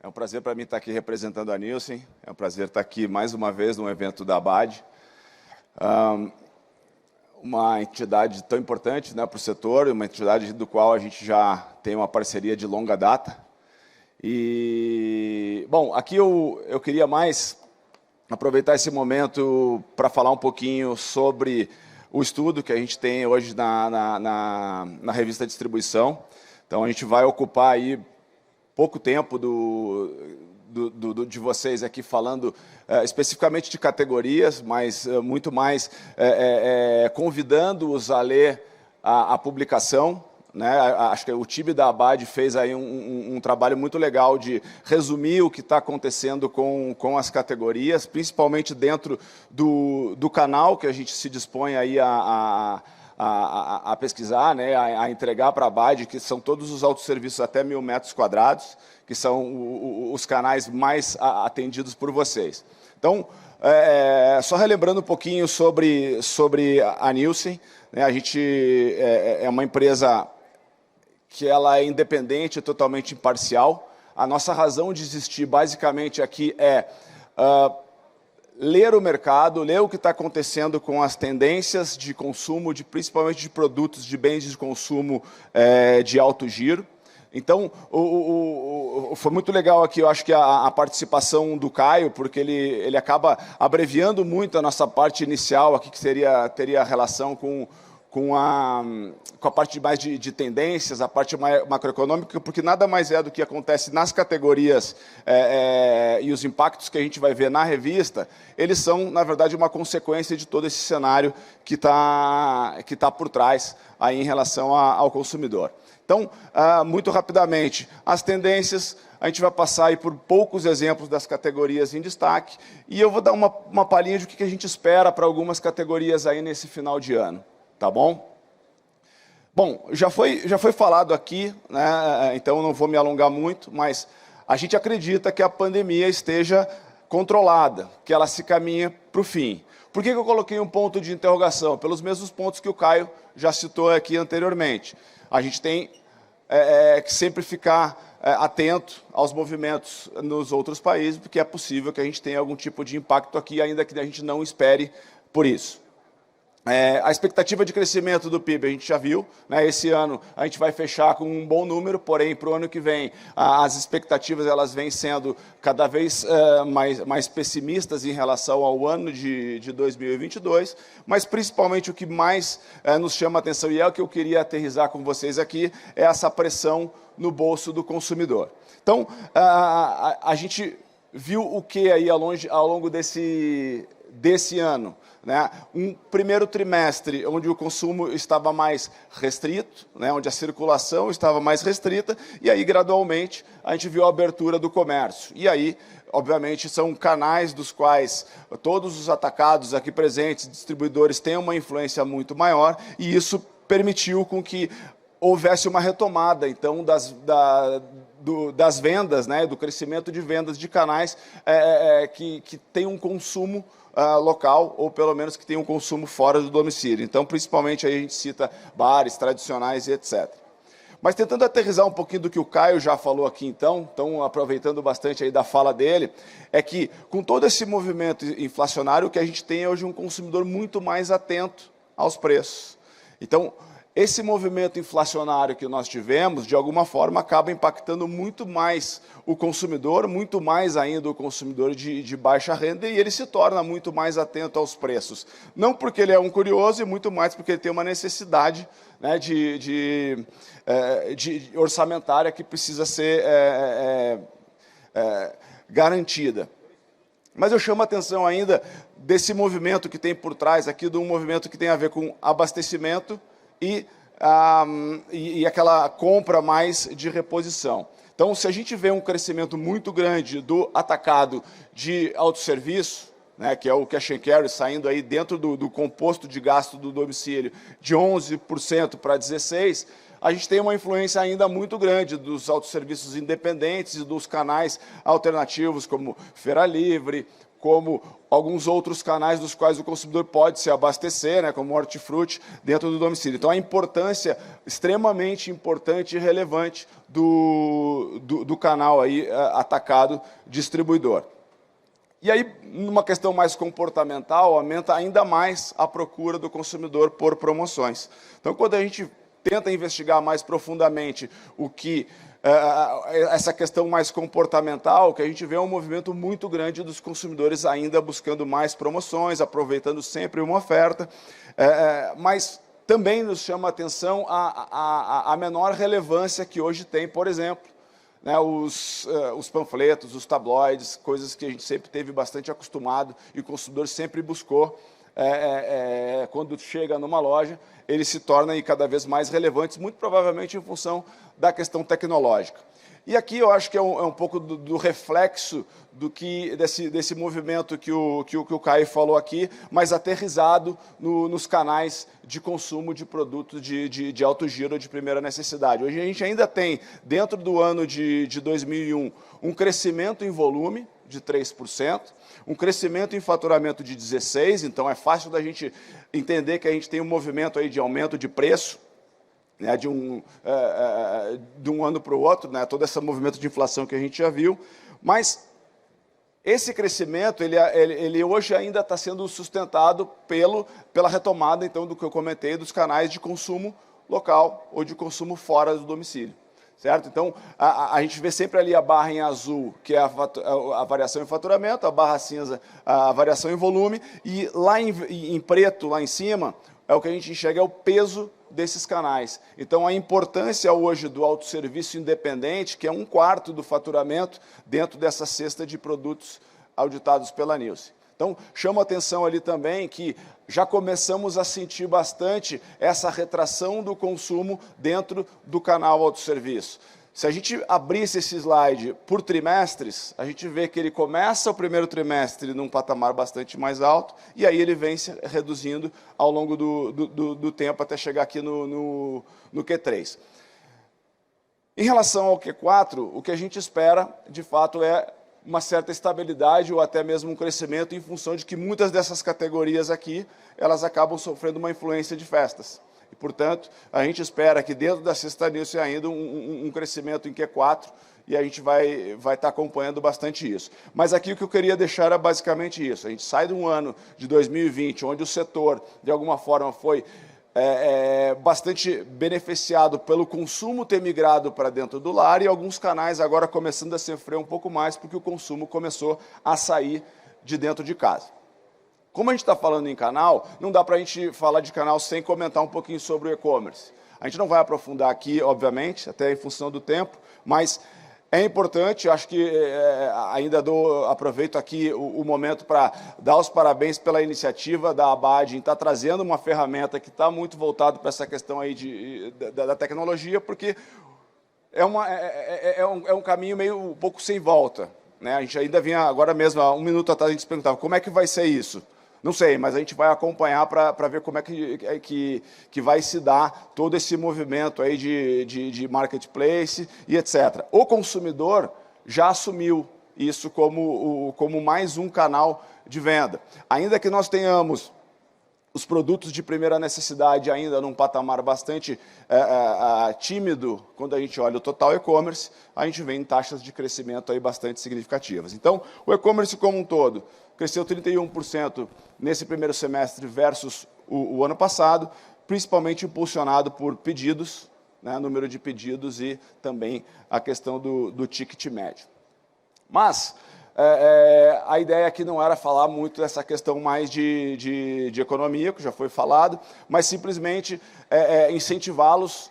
É um prazer para mim estar aqui representando a Nielsen, é um prazer estar aqui mais uma vez no evento da ABAD, uma entidade tão importante, né, para o setor, uma entidade do qual a gente já tem uma parceria de longa data. E, bom, aqui eu queria mais aproveitar esse momento para falar um pouquinho sobre o estudo que a gente tem hoje na revista Distribuição. Então, a gente vai ocupar aí pouco tempo de vocês aqui falando especificamente de categorias, mas muito mais convidando-os a ler a publicação. Né? Acho que o time da ABAD fez aí um trabalho muito legal de resumir o que está acontecendo com as categorias, principalmente dentro do canal que a gente se dispõe aí a pesquisar, né, a entregar para a ABAD, que são todos os autosserviços até 1.000 metros quadrados, que são os canais mais atendidos por vocês. Então, só relembrando um pouquinho sobre a Nielsen, né, a gente é uma empresa que ela é independente, totalmente imparcial. A nossa razão de existir, basicamente, aqui é ler o mercado, ler o que está acontecendo com as tendências de consumo, principalmente de produtos, de bens de consumo de alto giro. Então, foi muito legal aqui, eu acho que a participação do Caio, porque ele acaba abreviando muito a nossa parte inicial aqui, que teria relação com a parte mais de tendências, a parte mais macroeconômica, porque nada mais é do que acontece nas categorias e os impactos que a gente vai ver na revista, eles são, na verdade, uma consequência de todo esse cenário que tá por trás aí em relação ao consumidor. Então, muito rapidamente, as tendências, a gente vai passar aí por poucos exemplos das categorias em destaque, e eu vou dar uma palhinha de o que a gente espera para algumas categorias aí nesse final de ano. Tá bom? Bom, já foi falado aqui, né, então eu não vou me alongar muito, mas a gente acredita que a pandemia esteja controlada, que ela se caminha para o fim. Por que eu coloquei um ponto de interrogação? Pelos mesmos pontos que o Caio já citou aqui anteriormente. A gente tem que sempre ficar atento aos movimentos nos outros países, porque é possível que a gente tenha algum tipo de impacto aqui, ainda que a gente não espere por isso. A expectativa de crescimento do PIB a gente já viu, né? Esse ano a gente vai fechar com um bom número, porém para o ano que vem as expectativas elas vêm sendo cada vez mais pessimistas em relação ao ano de 2022, mas principalmente o que mais nos chama a atenção, e é o que eu queria aterrissar com vocês aqui, é essa pressão no bolso do consumidor. Então, a gente viu o que aí ao longo desse ano? Né? Um primeiro trimestre onde o consumo estava mais restrito, né? Onde a circulação estava mais restrita, e aí, gradualmente, a gente viu a abertura do comércio. E aí, obviamente, são canais dos quais todos os atacados aqui presentes, distribuidores, têm uma influência muito maior, e isso permitiu com que houvesse uma retomada, então, das vendas, né? Do crescimento de vendas de canais que têm um consumo local, ou pelo menos que tem um consumo fora do domicílio. Então, principalmente, aí a gente cita bares tradicionais e etc. Mas tentando aterrissar um pouquinho do que o Caio já falou aqui, então aproveitando bastante aí da fala dele, é que com todo esse movimento inflacionário, o que a gente tem é hoje um consumidor muito mais atento aos preços. Então, esse movimento inflacionário que nós tivemos, de alguma forma, acaba impactando muito mais o consumidor, muito mais ainda o consumidor de baixa renda, e ele se torna muito mais atento aos preços. Não porque ele é um curioso, e muito mais porque ele tem uma necessidade, né, de orçamentária que precisa ser garantida. Mas eu chamo a atenção ainda desse movimento que tem por trás aqui, de um movimento que tem a ver com abastecimento, e aquela compra mais de reposição. Então, se a gente vê um crescimento muito grande do atacado de autosserviço, né, que é o cash and carry, saindo aí dentro do composto de gasto do domicílio de 11% para 16%, a gente tem uma influência ainda muito grande dos autosserviços independentes e dos canais alternativos, como Feira Livre, como alguns outros canais dos quais o consumidor pode se abastecer, né, como hortifruti, dentro do domicílio. Então, a importância extremamente importante e relevante do canal aí, atacado distribuidor. E aí, numa questão mais comportamental, aumenta ainda mais a procura do consumidor por promoções. Então, quando a gente tenta investigar mais profundamente o que essa questão mais comportamental, que a gente vê um movimento muito grande dos consumidores ainda buscando mais promoções, aproveitando sempre uma oferta, mas também nos chama a atenção a menor relevância que hoje tem, por exemplo, né, os panfletos, os tabloides, coisas que a gente sempre teve bastante acostumado e o consumidor sempre buscou. Quando chega numa loja, eles se tornam aí cada vez mais relevantes, muito provavelmente em função da questão tecnológica. E aqui eu acho que é um pouco do reflexo desse movimento que o Caio falou aqui, mas aterrizado nos canais de consumo de produtos de alto giro, de primeira necessidade. Hoje a gente ainda tem, dentro do ano de 2001, um crescimento em volume de 3%, um crescimento em faturamento de 16%, então é fácil da gente entender que a gente tem um movimento aí de aumento de preço, né, de um ano para o outro, né, todo esse movimento de inflação que a gente já viu, mas esse crescimento, ele hoje ainda está sendo sustentado pela retomada, então, do que eu comentei, dos canais de consumo local ou de consumo fora do domicílio. Certo? Então, a gente vê sempre ali a barra em azul, que é a variação em faturamento, a barra cinza, a variação em volume, e lá em preto, lá em cima, é o que a gente enxerga, é o peso desses canais. Então, a importância hoje do autosserviço independente, que é 1/4 do faturamento dentro dessa cesta de produtos auditados pela Nielsen. Então, chama atenção ali também que já começamos a sentir bastante essa retração do consumo dentro do canal autosserviço. Se a gente abrisse esse slide por trimestres, a gente vê que ele começa o primeiro trimestre num patamar bastante mais alto, e aí ele vem se reduzindo ao longo do tempo até chegar aqui no Q3. Em relação ao Q4, o que a gente espera, de fato, é uma certa estabilidade ou até mesmo um crescimento em função de que muitas dessas categorias aqui, elas acabam sofrendo uma influência de festas. E, portanto, a gente espera que dentro da cesta Nielsen ainda um crescimento em Q4 e a gente vai estar acompanhando bastante isso. Mas aqui o que eu queria deixar é basicamente isso. A gente sai de um ano de 2020, onde o setor, de alguma forma, foi bastante beneficiado pelo consumo ter migrado para dentro do lar e alguns canais agora começando a sofrer um pouco mais porque o consumo começou a sair de dentro de casa. Como a gente está falando em canal, não dá para a gente falar de canal sem comentar um pouquinho sobre o e-commerce. A gente não vai aprofundar aqui, obviamente, até em função do tempo, mas é importante, acho que ainda aproveito aqui o momento para dar os parabéns pela iniciativa da Abad em estar trazendo uma ferramenta que está muito voltada para essa questão aí da tecnologia, porque é um caminho meio um pouco sem volta, né? A gente ainda vinha, agora mesmo, há um minuto atrás, a gente se perguntava como é que vai ser isso? Não sei, mas a gente vai acompanhar para ver como é que vai se dar todo esse movimento aí de marketplace e etc. O consumidor já assumiu isso como mais um canal de venda. Ainda que nós tenhamos os produtos de primeira necessidade ainda num patamar bastante tímido, quando a gente olha o total e-commerce, a gente vê em taxas de crescimento aí bastante significativas. Então, o e-commerce como um todo cresceu 31% nesse primeiro semestre versus o ano passado, principalmente impulsionado por pedidos, né, número de pedidos e também a questão do ticket médio. Mas a ideia aqui não era falar muito dessa questão mais de economia, que já foi falado, mas simplesmente incentivá-los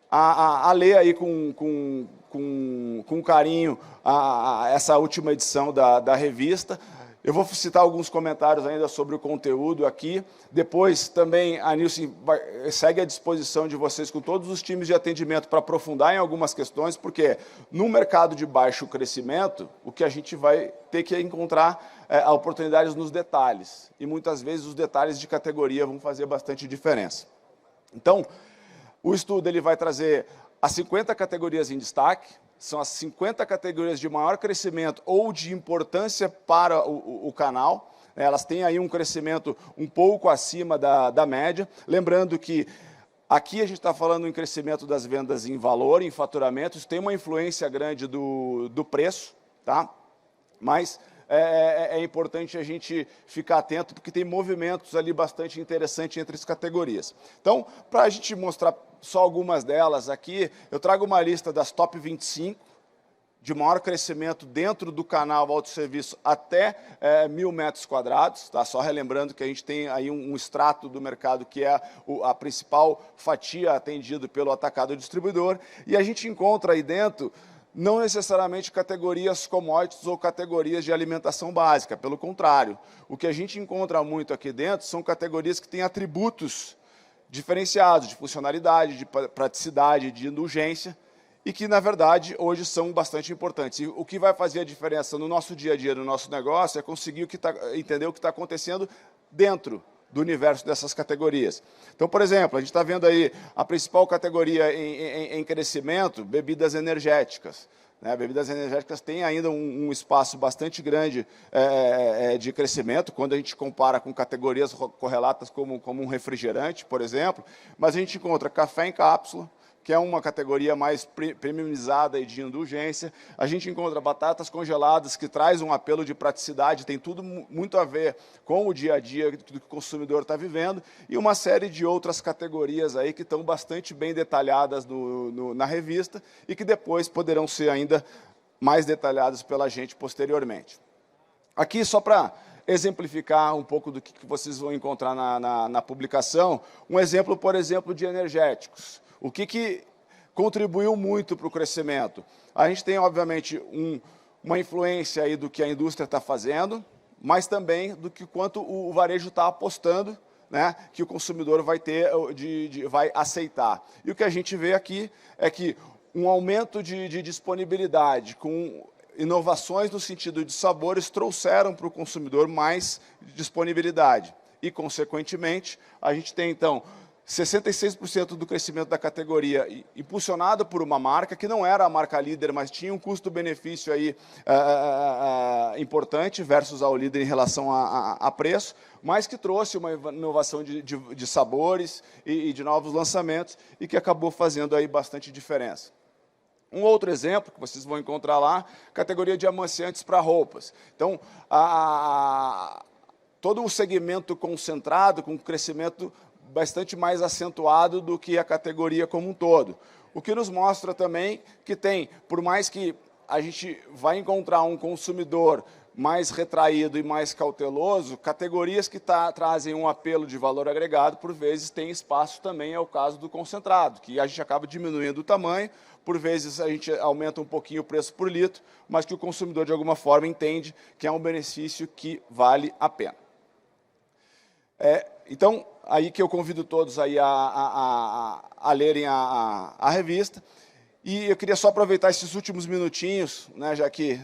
a ler aí com carinho essa última edição da revista. Eu vou citar alguns comentários ainda sobre o conteúdo aqui. Depois, também, a Nielsen segue à disposição de vocês com todos os times de atendimento para aprofundar em algumas questões, porque no mercado de baixo crescimento, o que a gente vai ter que encontrar oportunidades nos detalhes. E, muitas vezes, os detalhes de categoria vão fazer bastante diferença. Então, o estudo ele vai trazer as 50 categorias em destaque, são as 50 categorias de maior crescimento ou de importância para o canal. Elas têm aí um crescimento um pouco acima da média. Lembrando que aqui a gente está falando em crescimento das vendas em valor, em faturamento. Isso tem uma influência grande do preço, tá? Mas é importante a gente ficar atento, porque tem movimentos ali bastante interessantes entre as categorias. Então, para a gente mostrar só algumas delas aqui, eu trago uma lista das top 25, de maior crescimento dentro do canal autosserviço até 1.000 metros quadrados. Tá? Só relembrando que a gente tem aí um extrato do mercado que é a principal fatia atendido pelo atacado distribuidor, e a gente encontra aí dentro não necessariamente categorias commodities ou categorias de alimentação básica, pelo contrário. O que a gente encontra muito aqui dentro são categorias que têm atributos diferenciados, de funcionalidade, de praticidade, de indulgência, e que, na verdade, hoje são bastante importantes. E o que vai fazer a diferença no nosso dia a dia, no nosso negócio, é conseguir entender o que está acontecendo dentro do universo dessas categorias. Então, por exemplo, a gente está vendo aí a principal categoria em crescimento, bebidas energéticas. Bebidas energéticas têm ainda um espaço bastante grande de crescimento, quando a gente compara com categorias correlatas como um refrigerante, por exemplo, mas a gente encontra café em cápsula, que é uma categoria mais premiumizada e de indulgência. A gente encontra batatas congeladas, que traz um apelo de praticidade, tem tudo muito a ver com o dia a dia do que o consumidor está vivendo, e uma série de outras categorias aí que estão bastante bem detalhadas na revista e que depois poderão ser ainda mais detalhadas pela gente posteriormente. Aqui, só para exemplificar um pouco do que vocês vão encontrar na publicação, um exemplo, por exemplo, de energéticos. O que contribuiu muito para o crescimento? A gente tem, obviamente, uma influência aí do que a indústria está fazendo, mas também do que quanto o varejo está apostando, né, que o consumidor vai vai aceitar. E o que a gente vê aqui é que um aumento de disponibilidade com inovações no sentido de sabores trouxeram para o consumidor mais disponibilidade. E, consequentemente, a gente tem, então, 66% do crescimento da categoria impulsionado por uma marca que não era a marca líder, mas tinha um custo-benefício aí importante versus ao líder em relação a preço, mas que trouxe uma inovação de sabores e de novos lançamentos e que acabou fazendo aí bastante diferença. Um outro exemplo que vocês vão encontrar lá, categoria de amaciantes para roupas. Então, todo o segmento concentrado, com crescimento bastante mais acentuado do que a categoria como um todo. O que nos mostra também que tem, por mais que a gente vai encontrar um consumidor mais retraído e mais cauteloso, categorias que trazem um apelo de valor agregado, por vezes, têm espaço também, é o caso do concentrado, que a gente acaba diminuindo o tamanho, por vezes a gente aumenta um pouquinho o preço por litro, mas que o consumidor, de alguma forma, entende que é um benefício que vale a pena. Então, aí que eu convido todos aí a lerem a revista. E eu queria só aproveitar esses últimos minutinhos, né, já que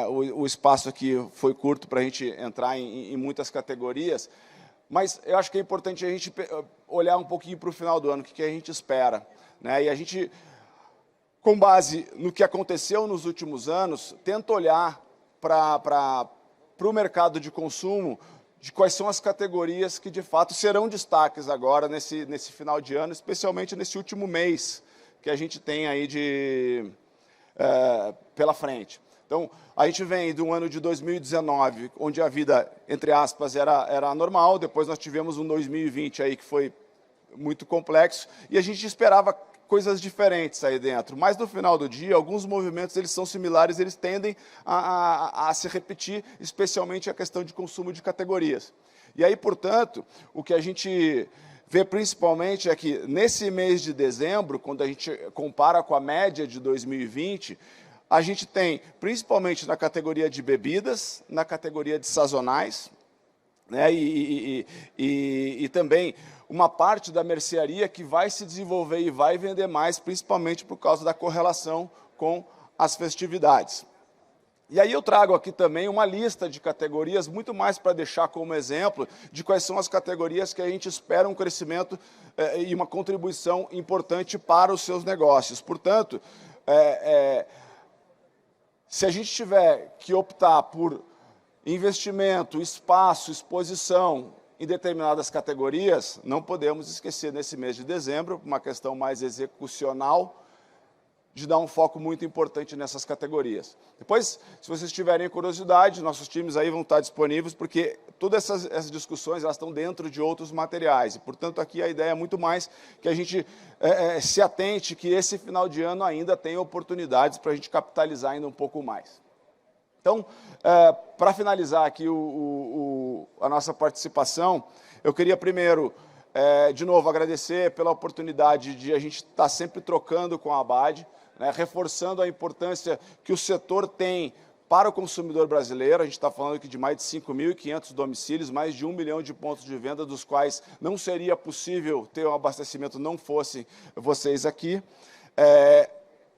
o espaço aqui foi curto para a gente entrar em muitas categorias, mas eu acho que é importante a gente olhar um pouquinho para o final do ano, o que a gente espera. Né? E a gente, com base no que aconteceu nos últimos anos, tenta olhar para o mercado de consumo, de quais são as categorias que, de fato, serão destaques agora nesse final de ano, especialmente nesse último mês que a gente tem aí pela frente. Então, a gente vem de um ano de 2019, onde a vida, entre aspas, era normal, depois nós tivemos um 2020 aí que foi muito complexo, e a gente esperava coisas diferentes aí dentro. Mas, no final do dia, alguns movimentos eles são similares, eles tendem a se repetir, especialmente a questão de consumo de categorias. E aí, portanto, o que a gente vê principalmente é que, nesse mês de dezembro, quando a gente compara com a média de 2020, a gente tem, principalmente na categoria de bebidas, na categoria de sazonais, né, e também uma parte da mercearia que vai se desenvolver e vai vender mais, principalmente por causa da correlação com as festividades. E aí eu trago aqui também uma lista de categorias, muito mais para deixar como exemplo de quais são as categorias que a gente espera um crescimento e uma contribuição importante para os seus negócios. Portanto, se a gente tiver que optar por investimento, espaço, exposição em determinadas categorias, não podemos esquecer nesse mês de dezembro, uma questão mais execucional, de dar um foco muito importante nessas categorias. Depois, se vocês tiverem curiosidade, nossos times aí vão estar disponíveis, porque todas essas discussões elas estão dentro de outros materiais. E, portanto, aqui a ideia é muito mais que a gente se atente que esse final de ano ainda tem oportunidades para a gente capitalizar ainda um pouco mais. Então, para finalizar aqui a nossa participação, eu queria primeiro, de novo, agradecer pela oportunidade de a gente estar sempre trocando com a ABAD, né, reforçando a importância que o setor tem para o consumidor brasileiro. A gente está falando aqui de mais de 5.500 domicílios, mais de 1 milhão de pontos de venda, dos quais não seria possível ter um abastecimento não fossem vocês aqui.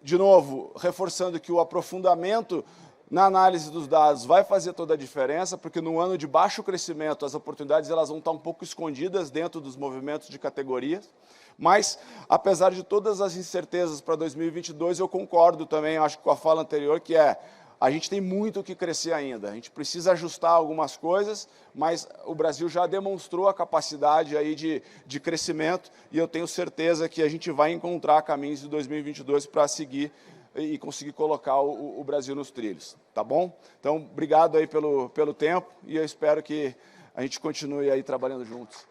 De novo, reforçando que o aprofundamento na análise dos dados vai fazer toda a diferença, porque no ano de baixo crescimento as oportunidades elas vão estar um pouco escondidas dentro dos movimentos de categorias. Mas, apesar de todas as incertezas para 2022, eu concordo também, acho que com a fala anterior, que a gente tem muito o que crescer ainda. A gente precisa ajustar algumas coisas, mas o Brasil já demonstrou a capacidade aí de crescimento e eu tenho certeza que a gente vai encontrar caminhos de 2022 para seguir e conseguir colocar o Brasil nos trilhos, tá bom? Então, obrigado aí pelo tempo e eu espero que a gente continue aí trabalhando juntos.